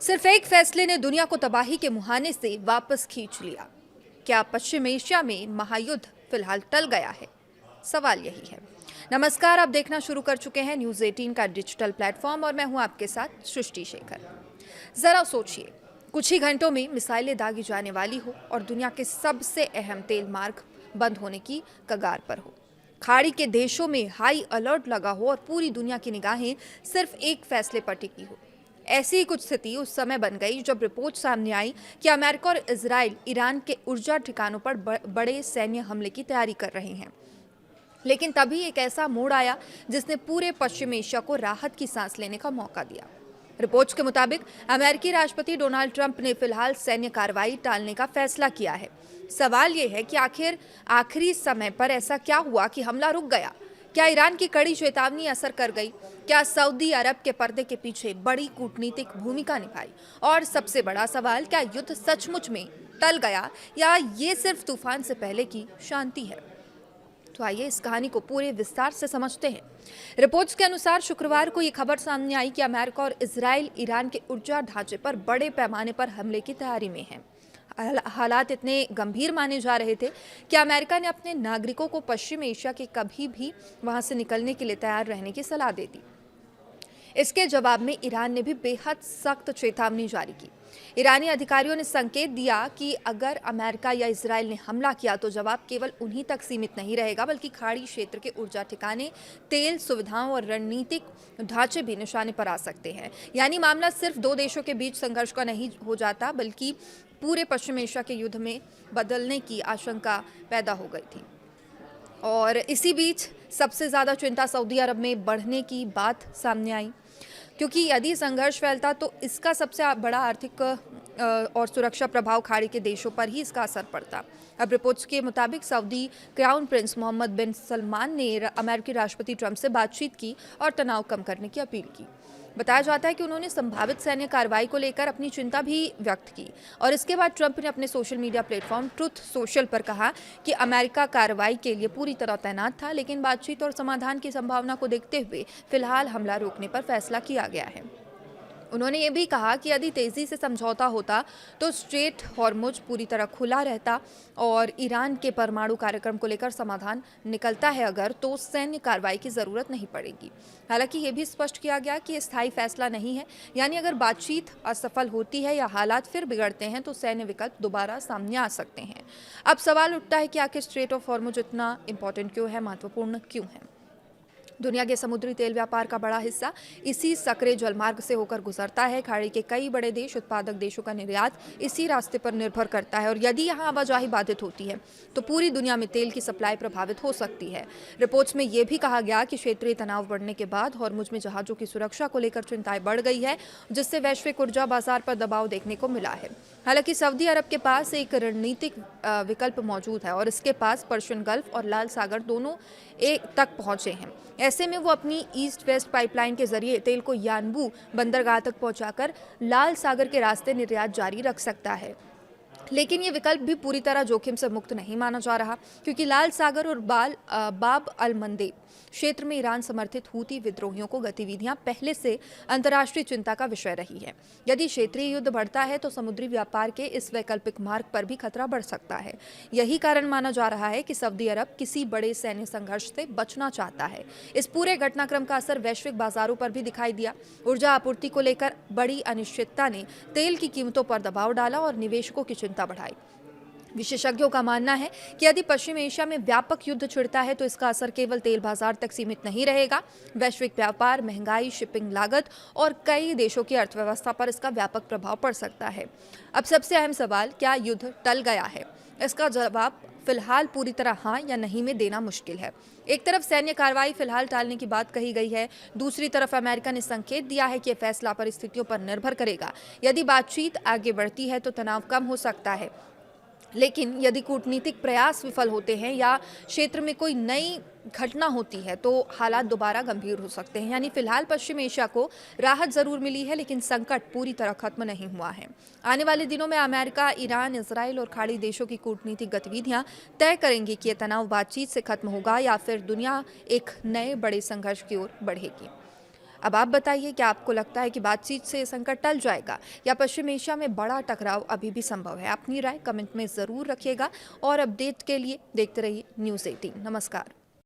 सिर्फ एक फैसले ने दुनिया को तबाही के मुहाने से वापस खींच लिया। क्या पश्चिम एशिया में महायुद्ध फिलहाल टल गया है? सवाल यही है। नमस्कार, आप देखना शुरू कर चुके हैं न्यूज़ 18 का डिजिटल प्लेटफॉर्म और मैं हूं आपके साथ सृष्टि शेखर। जरा सोचिए, कुछ ही घंटों में मिसाइलें दागी जाने वाली हो और दुनिया के सबसे अहम तेल मार्ग बंद होने की कगार पर हो। खाड़ी के देशों में हाई अलर्ट लगा हो और पूरी दुनिया की निगाहें सिर्फ एक फैसले पर टिकी हो। ऐसी ही कुछ स्थिति उस समय बन गई जब रिपोर्ट सामने आई कि अमेरिका और इजराइल ईरान के ऊर्जा ठिकानों पर बड़े सैन्य हमले की तैयारी कर रहे हैं। लेकिन तभी एक ऐसा मोड़ आया जिसने पूरे पश्चिम एशिया को राहत की सांस लेने का मौका दिया। रिपोर्ट्स के मुताबिक अमेरिकी राष्ट्रपति डोनाल्ड ट्रंप ने फिलहाल सैन्य कार्रवाई टालने का फैसला किया है। सवाल यह है कि आखिर आखिरी समय पर ऐसा क्या हुआ कि हमला रुक गया? क्या ईरान की कड़ी चेतावनी असर कर गई? क्या सऊदी अरब के पर्दे के पीछे बड़ी कूटनीतिक भूमिका निभाई? और सबसे बड़ा सवाल, क्या युद्ध सचमुच में टल गया या ये सिर्फ तूफान से पहले की शांति है? तो आइए इस कहानी को पूरे विस्तार से समझते हैं। रिपोर्ट्स के अनुसार शुक्रवार को ये खबर सामने आई कि अमेरिका और इजराइल ईरान के ऊर्जा ढांचे पर बड़े पैमाने पर हमले की तैयारी में हैं। हालात इतने गंभीर माने जा रहे थे कि अमेरिका ने अपने नागरिकों को पश्चिम एशिया के कभी भी वहां से निकलने के लिए तैयार रहने की सलाह दे दी। इसके जवाब में ईरान ने भी बेहद सख्त चेतावनी जारी की। ईरानी अधिकारियों ने संकेत दिया कि अगर अमेरिका या इजराइल ने हमला किया तो जवाब केवल उन्हीं तक सीमित नहीं रहेगा, बल्कि खाड़ी क्षेत्र के ऊर्जा ठिकाने, तेल सुविधाओं और रणनीतिक ढांचे भी निशाने पर आ सकते हैं। यानी मामला सिर्फ दो देशों के बीच संघर्ष का नहीं हो जाता, बल्कि पूरे पश्चिम एशिया के युद्ध में बदलने की आशंका पैदा हो गई थी। और इसी बीच सबसे ज़्यादा चिंता सऊदी अरब में बढ़ने की बात सामने आई, क्योंकि यदि संघर्ष फैलता तो इसका सबसे बड़ा आर्थिक और सुरक्षा प्रभाव खाड़ी के देशों पर ही इसका असर पड़ता। अब रिपोर्ट्स के मुताबिक सऊदी क्राउन प्रिंस मोहम्मद बिन सलमान ने अमेरिकी राष्ट्रपति ट्रंप से बातचीत की और तनाव कम करने की अपील की। बताया जाता है कि उन्होंने संभावित सैन्य कार्रवाई को लेकर अपनी चिंता भी व्यक्त की और इसके बाद ट्रंप ने अपने social media platform truth social पर कहा कि अमेरिका कार्रवाई के लिए पूरी तरह तैनात था, लेकिन बातचीत और समाधान की संभावना को देखते हुए फिलहाल हमला रोकने पर फैसला किया गया है। उन्होंने ये भी कहा कि यदि तेजी से समझौता होता तो स्ट्रेट हॉर्मुज पूरी तरह खुला रहता और ईरान के परमाणु कार्यक्रम को लेकर समाधान निकलता है अगर, तो सैन्य कार्रवाई की जरूरत नहीं पड़ेगी। हालांकि ये भी स्पष्ट किया गया कि ये स्थायी फैसला नहीं है, यानी अगर बातचीत असफल होती है या हालात फिर बिगड़ते हैं तो सैन्य विकल्प दोबारा सामने आ सकते हैं। अब सवाल उठता है कि आखिर स्ट्रेट ऑफ हॉर्मुज इतना इंपॉर्टेंट क्यों है, महत्वपूर्ण क्यों है? दुनिया के समुद्री तेल व्यापार का बड़ा हिस्सा इसी सकरे जलमार्ग से होकर गुजरता है। खाड़ी के कई बड़े देश, उत्पादक देशों का निर्यात इसी रास्ते पर निर्भर करता है और यदि यहाँ आवाजाही बाधित होती है तो पूरी दुनिया में तेल की सप्लाई प्रभावित हो सकती है। रिपोर्ट्स में यह भी कहा गया कि क्षेत्रीय तनाव बढ़ने के बाद हॉर्मुज में जहाजों की सुरक्षा को लेकर चिंताएं बढ़ गई है, जिससे वैश्विक ऊर्जा बाजार पर दबाव देखने को मिला है। हालांकि सऊदी अरब के पास एक रणनीतिक विकल्प मौजूद है और इसके पास पर्शियन गल्फ और लाल सागर दोनों एक तक पहुंचे हैं। ऐसे में वो अपनी ईस्ट वेस्ट पाइपलाइन के जरिए तेल को यानबू बंदरगाह तक पहुंचाकर लाल सागर के रास्ते निर्यात जारी रख सकता है। लेकिन ये विकल्प भी पूरी तरह जोखिम से मुक्त नहीं माना जा रहा, क्योंकि लाल सागर और बाब अल मंदेब क्षेत्र में ईरान समर्थित हूती विद्रोहियों को गतिविधियां पहले से अंतर्राष्ट्रीय चिंता का विषय रही है। यदि क्षेत्रीय युद्ध बढ़ता है तो समुद्री व्यापार के इस वैकल्पिक मार्ग पर भी खतरा बढ़ सकता है। यही कारण माना जा रहा है कि सऊदी अरब किसी बड़े सैन्य संघर्ष से बचना चाहता है। इस पूरे घटनाक्रम का असर वैश्विक बाजारों पर भी दिखाई दिया। ऊर्जा आपूर्ति को लेकर बड़ी अनिश्चितता ने तेल की कीमतों पर दबाव डाला और निवेशकों की चिंता बढ़ाई। विशेषज्ञों का मानना है कि यदि पश्चिम एशिया में व्यापक युद्ध छिड़ता है तो इसका असर केवल तेल बाजार तक सीमित नहीं रहेगा। वैश्विक व्यापार, महंगाई, शिपिंग लागत और कई देशों की अर्थव्यवस्था पर इसका व्यापक प्रभाव पड़ सकता है। अब सबसे अहम सवाल, क्या युद्ध टल गया है? इसका जवाब फिलहाल पूरी तरह हाँ या नहीं में देना मुश्किल है। एक तरफ सैन्य कार्रवाई फिलहाल टालने की बात कही गई है, दूसरी तरफ अमेरिका ने संकेत दिया है कि यह फैसला परिस्थितियों पर निर्भर करेगा। यदि बातचीत आगे बढ़ती है तो तनाव कम हो सकता है, लेकिन यदि कूटनीतिक प्रयास विफल होते हैं या क्षेत्र में कोई नई घटना होती है तो हालात दोबारा गंभीर हो सकते हैं। यानी फिलहाल पश्चिम एशिया को राहत जरूर मिली है, लेकिन संकट पूरी तरह खत्म नहीं हुआ है। आने वाले दिनों में अमेरिका, ईरान, इजराइल और खाड़ी देशों की कूटनीतिक गतिविधियां तय करेंगी कि यह तनाव बातचीत से खत्म होगा या फिर दुनिया एक नए बड़े संघर्ष की ओर बढ़ेगी। अब आप बताइए, क्या आपको लगता है कि बातचीत से संकट टल जाएगा या पश्चिम एशिया में बड़ा टकराव अभी भी संभव है? अपनी राय कमेंट में ज़रूर रखिएगा और अपडेट के लिए देखते रहिए न्यूज़ 18। नमस्कार।